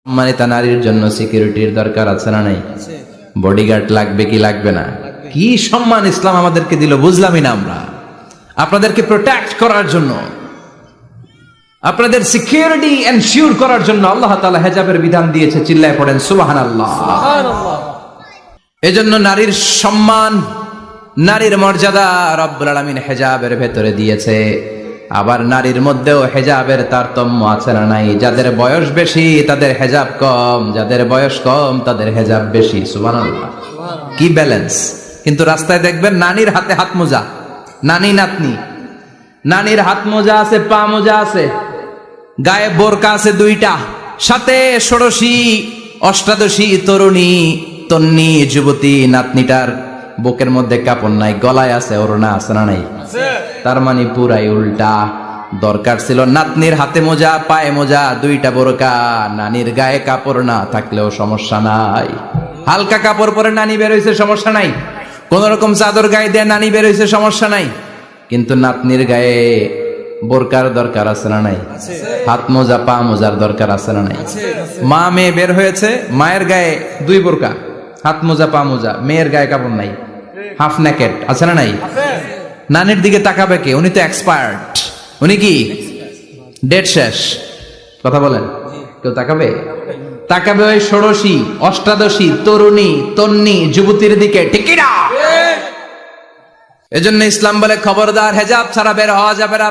সম্মানিতা নারীর জন্য সিকিউরিটির দরকার আছে না নাই? বডিগার্ড লাগবে কি লাগবে না? কি সম্মান ইসলাম আমাদেরকে দিল বুঝলামই না আমরা। আপনাদেরকে প্রোটেক্ট করার জন্য, আপনাদের সিকিউরিটি এনশিওর করার জন্য আল্লাহ তাআলা হিজাবের বিধান দিয়েছে। চিল্লায় পড়েন সুবহানাল্লাহ। এজন্য নারীর সম্মান, নারীর মর্যাদা রব্বুল আলামিন হিজাবের ভেতরে দিয়েছে। আবার নারীর মধ্যেও হিজাবের তারতম্য আছে না নাই? যাদের বয়স বেশি তাদের হিজাব কম, যাদের বয়স কম তাদের হিজাব বেশি। সুবহানাল্লাহ, কি ব্যালেন্স! কিন্তু রাস্তায় দেখবেন নানির হাতে হাত মোজা, নানি নাতনি, নানির হাত মোজা আছে, পা মোজা আছে, গায়ে বোরকা আছে দুইটা, সাথে ষোড়শী অষ্টাদশী তরুণী তন্নি যুবতী নাতনিটার বুকের মধ্যে কাপড় নাই, গলায় আছে ওড়না, আছে না নাই? তার মানে পুরাই উল্টা। দরকার ছিল নাতনির হাতে মোজা, পায়ে মোজা, দুইটা বোরকা। নানির গায়ে কাপড় না থাকলেও সমস্যা নাই, হালকা কাপড় পরে নানি বের হইছে, সমস্যা নাই। কোন রকম চাদর গায়ে দিয়ে নানি বের হইছে, সমস্যা নাই। কিন্তু নাতনির গায়ে বোরকার দরকার আছে না নাই? হাত মোজা, পা মোজার দরকার আছে না নাই? মা মেয়ে বের হয়েছে, মায়ের গায়ে দুই বোরকা, হাত মোজা, পা মোজা, মেয়ের গায়ে কাপড় নাই, হাফ নেকেট, আছে না নাই? নানির দিকে তাকাবে কে? উনি তো এক্সপার্ট, উনি কি ডেট শেষ। কথা বলেন, কেউ তাকাবে? তাকাবে ওই ষোড়শী অষ্টাদশী তরুণী তন্নি যুবতীর দিকে, ঠিক কি না? এজন্য ইসলাম বলে খবরদার, হেজাব ছাড়া বের হওয়া যাবে না,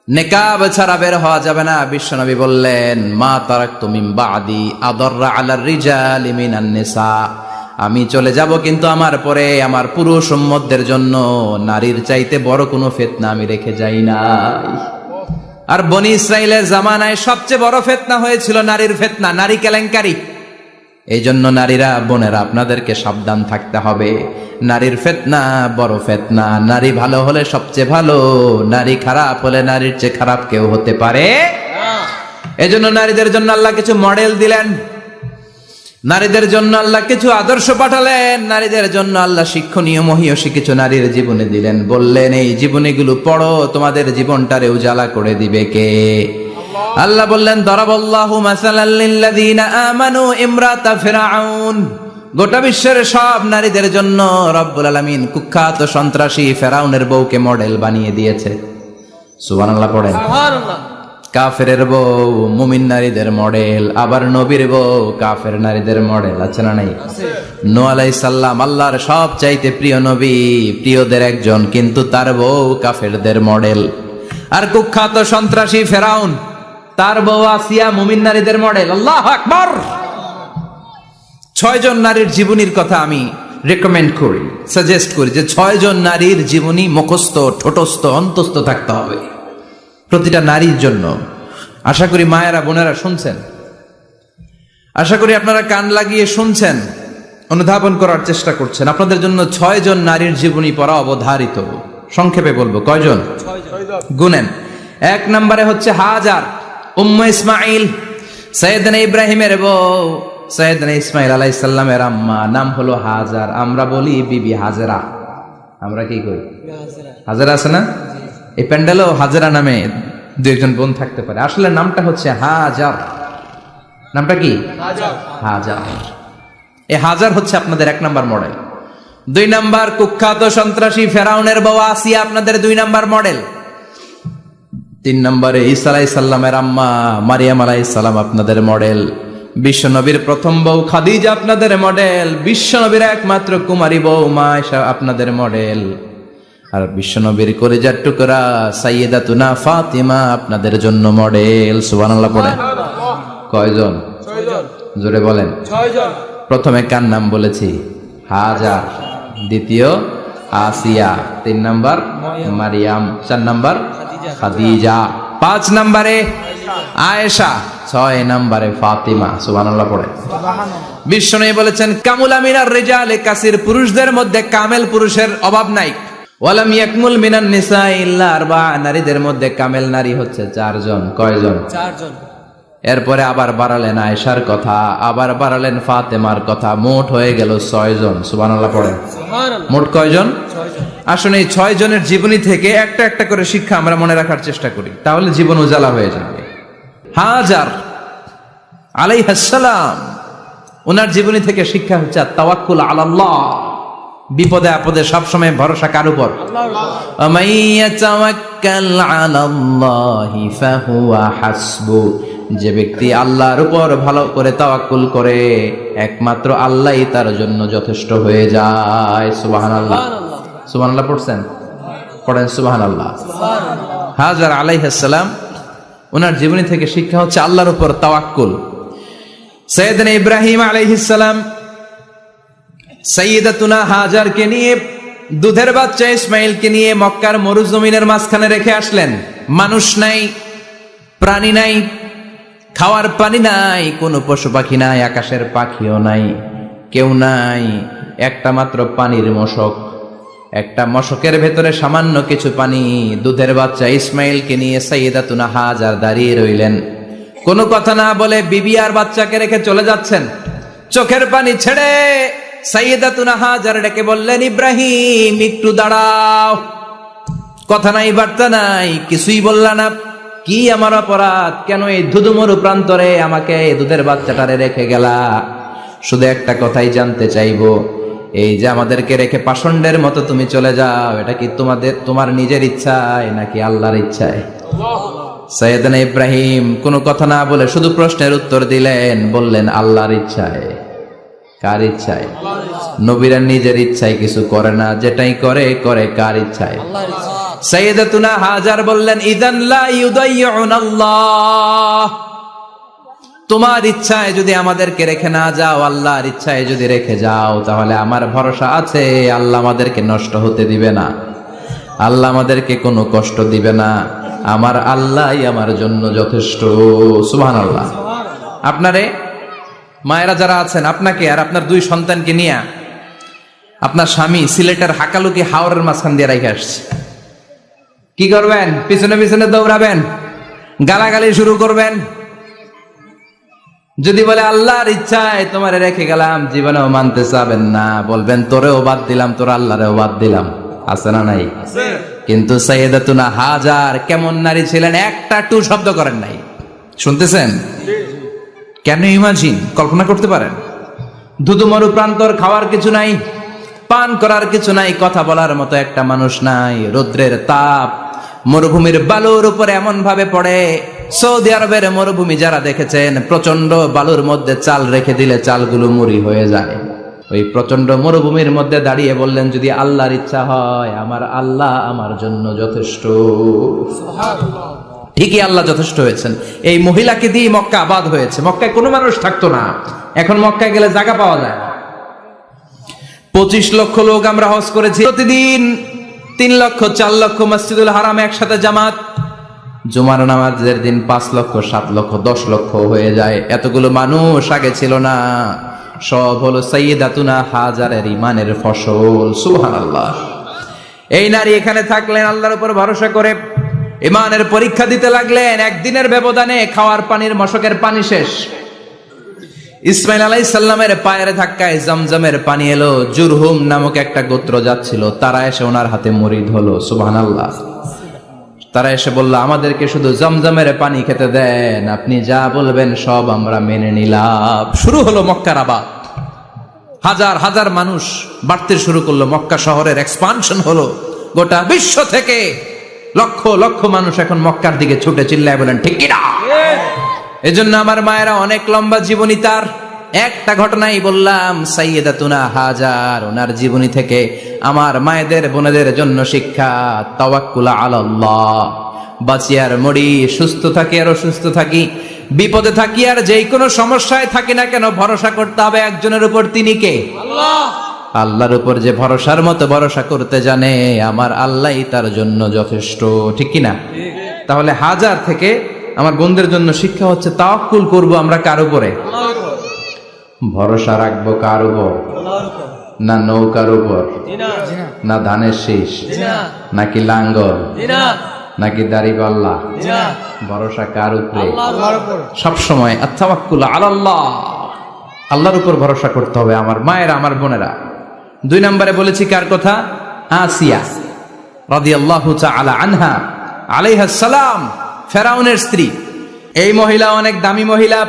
নেকাব ছাড়া বের হওয়া যাবে না। বিশ্বনবী বললেন, মা তারাকতু মিন বাদি আদররা আলার রিজালি মিনান নিসা, আমি চলে যাব কিন্তু আমার পরে আমার পুরুষ উম্মতদের জন্য নারীর চাইতে বড় কোনো ফিতনা আমি রেখে যাই নাই। আর বনি ইসরাইলের জামানায় সবচেয়ে বড় ফিতনা হয়েছিল নারীর ফিতনা, নারী কেলেঙ্কারি। এই জন্য নারীরা, বোনেরা, আপনাদেরকে সাবধান থাকতে হবে। নারীর ফিতনা বড় ফিতনা। নারী ভালো হলে সবচেয়ে ভালো, নারী খারাপ হলে নারীর চেয়ে খারাপ কেউ হতে পারে না। এজন্য নারীদের জন্য আল্লাহ কিছু মডেল দিলেন, নারীদের জন্য আল্লাহ কিছু আদর্শ পাঠালেন, নারীদের জন্য আল্লাহ শিক্ষণীয় মহীয়সী কিছু নারীর জীবনে দিলেন। বললেন, এই জীবনীগুলো পড়ো, তোমাদের জীবনটারে উজালা করে দিবে কে? আল্লাহ বললেন, দরাবাল্লাহু মাসালাল লিল্লাযীনা আমানু ইমরাতা ফিরআউন। গোটা বিশ্বের সব নারীদের জন্য রব্বুল আলামিন কুখ্যাত সন্ত্রাসী ফেরাউনের বউকে মডেল বানিয়ে দিয়েছে। সুবহানাল্লাহ পড়েন। সুবহানাল্লাহ। কাফেরের বউ মুমিন নারীদের মডেল, আবার নবীর বউ কাফের নারীদের মডেল, আছে না নাই? নূহ আলাইহিস সালাম আল্লাহর সব চাইতে প্রিয় নবী, প্রিয়দের একজন, কিন্তু তার বউ কাফেরদের মডেল। আর কুখ্যাত সন্ত্রাসী ফেরাউন, তার বউ আসিয়া মুমিন নারীদের মডেল। আল্লাহু আকবার। 6 জন নারীর জীবনীর কথা আমি রেকমেন্ড করি, সাজেস্ট করি যে 6 জন নারীর জীবনী মুখস্থ, ঠোঁটস্থ, অন্তস্থ থাকতে হবে প্রতিটা নারীর জন্য। আশা করি মায়েরা, বোনেরা শুনছেন, আশা করি আপনারা কান লাগিয়ে শুনছেন, অনুধাবন করার চেষ্টা করছেন। আপনাদের জন্য 6 জন নারীর জীবনী পড়া অবধারিত। সংক্ষেপে বলবো, কয়জন? 6 জন। গুনেন। 1 নম্বরে হচ্ছে হাজার, উম্মে ইসমাইল, সাইয়েদনা ইব্রাহিমের বউ, সাইয়েদনা ইসমাইল আলাইহিস সালামের আম্মা, নাম হলো হাজার। আমরা বলি বিবি হাজেরা। আমরা কি করি? হাজেরা আছে না? এই প্যান্ডেলেও হাজেরা নামে 2-1 বোন থাকতে পারে। আসলে নামটা হচ্ছে হাজার। নামটা কি? হাজার। এই হাজার হচ্ছে আপনাদের 1 নাম্বার মডেল। 2 নাম্বার, কুখ্যাত সন্ত্রাসী ফেরাউনের বউ আসিয়া আপনাদের 2 নাম্বার মডেল। 3 নম্বরে ঈসা আলাইহিস সালামের আম্মা মারিয়াম আলাইহিস সালাম আপনাদের মডেল। বিশ্বনবীর প্রথম বউ খাদিজা আপনাদের মডেল। বিশ্বনবীর একমাত্র কুমারী বউ মা আয়েশা আপনাদের মডেল। আর বিশ্বনবীর কলিজার টুকরা সাইয়্যিদাতুনা ফাতিমা আপনাদের জন্য মডেল। সুবহানাল্লাহ পড়ে। কয়জন? 6 জন। জোরে বলেন। 6 জন। প্রথমে কার নাম বলেছি? হাজার। দ্বিতীয় আসিয়া। 3 নাম্বার মারিয়াম। 4 নাম্বার খাদিজা। 5 নম্বরে আয়েশা। 6 নম্বরে ফাতিমা। সুবহানাল্লাহ পড়ে। বিশ্বনবী বলেছেন, কামুলা মিনার রিজালে কাসির, পুরুষদের মধ্যে কামেল পুরুষের অভাব নাই। ওয়ালাম ইয়াকমুল মিনান নিসা ইল্লা 4, নারীদের মধ্যে কামেল নারী হচ্ছে 4 জন। কয়জন? 4 জন। এরপরে আবার বাড়ালেন আয়েশার কথা, আবার বাড়ালেন ফাতেমার কথা, মোট হয়ে গেল 6 জন। সুবহানাল্লাহ পড়েন। মোট কয়জন? 6 জন। আসুন এই 6 জনের জীবনী থেকে একটা একটা করে শিক্ষা আমরা মনে রাখার চেষ্টা করি, তাহলে জীবন উজালা হয়ে যাবে। হাজার আলাইহিস সালাম, ওনার জীবনী থেকে শিক্ষা হচ্ছে তাওয়াক্কুল আলাল্লাহ, বিপদে আপদে সবসময় ভরসা কার উপর? আমাইয়া তাওয়াক্কাল আলাল্লাহি ফাহুয়া হাসবু, যে ব্যক্তি আল্লাহর উপর ভালো করে তাওয়াক্কুল করে একমাত্র আল্লাহই তার জন্য যথেষ্ট হয়ে যায়। সুবহানাল্লাহ, সুবহানাল্লাহ পড়ছেন? পড়েন সুবহানাল্লাহ। হাজার আলাইহিস সালাম, ওনার জীবনী থেকে শিক্ষা হচ্ছে আল্লাহর উপর তাওয়াক্কুল। সাইয়েদনা ইব্রাহিম আলাইহিস সালাম সাইয়্যিদাতুনা হাজারকে নিয়ে, দুধের বাচ্চা ইসমাইলকে নিয়ে মক্কার মরুজমিনের মাঝখানে রেখে আসলেন। মানুষ নাই, প্রাণী নাই, খাওয়ার পানি নাই, কোনো পশু পাখি নাই, আকাশের পাখিও নাই, কেউ নাই, একটা মাত্র পানির মশক। একটা মশকের ভেতরে সামান্য কিছু পানি। দুধের বাচ্চা ইসমাইলকে নিয়ে সাইয়্যিদাতুনা হাজার দাঁড়িয়ে রইলেন। কোনো কথা না বলে বিবি আর বাচ্চাকে রেখে চলে যাচ্ছেন। চোখের পানি ছেড়ে সাইয়্যিদাতুনা হাজার ডেকে বললেন, ইব্রাহিম একটু দাঁড়াও। কথা নাই, বার্তা নাই, কিছুই বললা না। কি আমার অপরাধ? কেন এই ধুধুমরু প্রান্তরে আমাকে দুধের বাচ্চাটারে রেখে গেলা? শুধু একটা কথাই জানতে চাইবো, এই যে আমাদেরকে রেখে পাষণ্ডের মতো তুমি চলে যাও, এটা কি তোমার নিজের ইচ্ছায় নাকি আল্লাহর ইচ্ছায়? সাইয়েদনা ইব্রাহিম কোনো কথা না বলে শুধু প্রশ্নের উত্তর দিলেন, বললেন আল্লাহর ইচ্ছায়। কার ইচ্ছায়? নবীরা নিজের ইচ্ছায় কিছু করে না, যেটাই করে করে কার ইচ্ছায়? সাইয়্যিদাতুনা হাজার বললেন, ইযান লা ইউদাইয়ুনাল্লাহ, তোমার ইচ্ছায় যদি আমাদেরকে রেখে না যাও, আল্লাহর ইচ্ছায় যদি রেখে যাও, তাহলে আমার ভরসা আছে আল্লাহ আমাদেরকে নষ্ট হতে দিবে না, আল্লাহ আমাদেরকে কোনো কষ্ট দিবে না, আমার আল্লাহই আমার জন্য যথেষ্ট। সুবহানাল্লাহ। আপনারে মায়েরা যারা আছেন, আপনাকে আর আপনার দুই সন্তানকে নিয়ে আপনার স্বামী সিলেটের হাকালুকি হাওরের মাঝখান দিয়ে রেখে আসছে। কি করবেন? পিছনে পিছনে দৌড়াবেন, গালাগালি শুরু করবেন। যদি বলে আল্লাহর ইচ্ছায় তোমারে রেখে গেলাম, জীবনেও মানতে চাবেন না, বলবেন তোরেও বাদ দিলাম, তোর আল্লাহরেও বাদ দিলাম। আছে না নাই? কিন্তু সাইয়্যিদাতুনা হাজার কেমন নারী ছিলেন, একটা টু শব্দ করেন নাই। শুনতেছেন? কেন ইমাজিন, কল্পনা করতে পারেন? ধুধুমরু প্রান্তর, খাওয়ার কিছু নাই, পান করার কিছু নাই, কথা বলার মতো একটা মানুষ নাই, রৌদ্রের তাপ মরুভূমির বালুর উপরে এমন ভাবে পড়ে। সৌদি আরবের মরুভূমি যারা দেখেছেন, প্রচন্ড বালুর মধ্যে চাল রেখে দিলে চালগুলো মুড়ি হয়ে যায়। ওই প্রচন্ড মরুভূমির মধ্যে দাঁড়িয়ে বললেন, যদি আল্লাহর ইচ্ছা হয়, আমার আল্লাহ আমার জন্য যথেষ্ট। ঠিকই আল্লাহ যথেষ্ট হয়েছেন। এই মহিলাকে দিয়ে মক্কা আবাদ হয়েছে। মক্কায় কোনো মানুষ থাকতো না, এখন মক্কায় গেলে জায়গা পাওয়া যায় না। 25 লক্ষ লোক আমরা হজ করেছি, প্রতিদিন 3 লক্ষ 4 লক্ষ মসজিদুল হারাম একসাথে জামাত। জুমার নামাজের দিন 5 লক্ষ 7 লক্ষ 10 লক্ষ হয়ে যায়। এতগুলো মানুষ আগে ছিল না। সব হলো সাইয়্যিদাতুনা হাজারের ইমানের ফসল। সুবহানাল্লাহ। এই নারী এখানে থাকলেন আল্লাহর উপর ভরসা করে, ইমানের পরীক্ষা দিতে লাগলেন। একদিনের ব্যবধানে খাওয়ার পানির মশকের পানি শেষ। ইসমাইল আলাইহিস সালামের পায়ের ধাক্কায় জমজমের পানি এলো। জুরহুম নামক একটা গোত্র যাচ্ছিল, তারা এসে ওনার হাতে মুরিদ হলো। সুবহানাল্লাহ। তারা এসে বলল, আমাদেরকে শুধু জমজমের পানি খেতে দেন, আপনি যা বলবেন সব আমরা মেনে নিলাম। শুরু হলো মক্কার আবাদ। হাজার হাজার মানুষ বাড়তে শুরু করলো, মক্কা শহরের এক্সপানশন হলো। গোটা বিশ্ব থেকে লক্ষ লক্ষ মানুষ এখন মক্কার দিকে ছুটে চিল্লায় বলেন, ঠিক কিনা? এজন্য আমার মায়েরা অনেক লম্বা জীবনী। তার একটা ঘটনাই বললাম, সাইয়্যিদাতুনা হাজার, ওনার জীবনী থেকে আমার মায়েদের বোনেদের জন্য শিক্ষা, তাওয়াক্কুল আলাল্লাহ। বাঁচি আর মরি, সুস্থ থাকি আর অসুস্থ থাকি, বিপদে থাকি আর যেই কোনো সমস্যায় থাকি না কেন, ভরসা করতে হবে একজনের উপর। তিনি কে? আল্লাহ। আল্লাহর উপর যে ভরসার মতো ভরসা করতে জানে, আমার আল্লাহই তার জন্য যথেষ্ট। ঠিক কিনা? তাহলে হাজার থেকে আমার বোনদের জন্য শিক্ষা হচ্ছে, তাওয়াক্কুল করব আমরা কার উপরে? ভরসা রাখবো কার উপর? না নৌকার উপর, না ধানের শীষ, নাকি লাঙ্গল, নাকি দাড়িপাল্লা? ভরসা কার উপরে? সবসময় আত-তাওয়াক্কুল আলাল্লাহ, আল্লাহর উপর ভরসা করতে হবে আমার মায়েরা, আমার বোনেরা। 2 নম্বরে বলেছি কার কথা? আসিয়া রাদিয়াল্লাহু তাআলা আনহা আলাইহাস সালাম, ফেরাউনের স্ত্রী। এই মহিলা অনেক দামি মহিলা।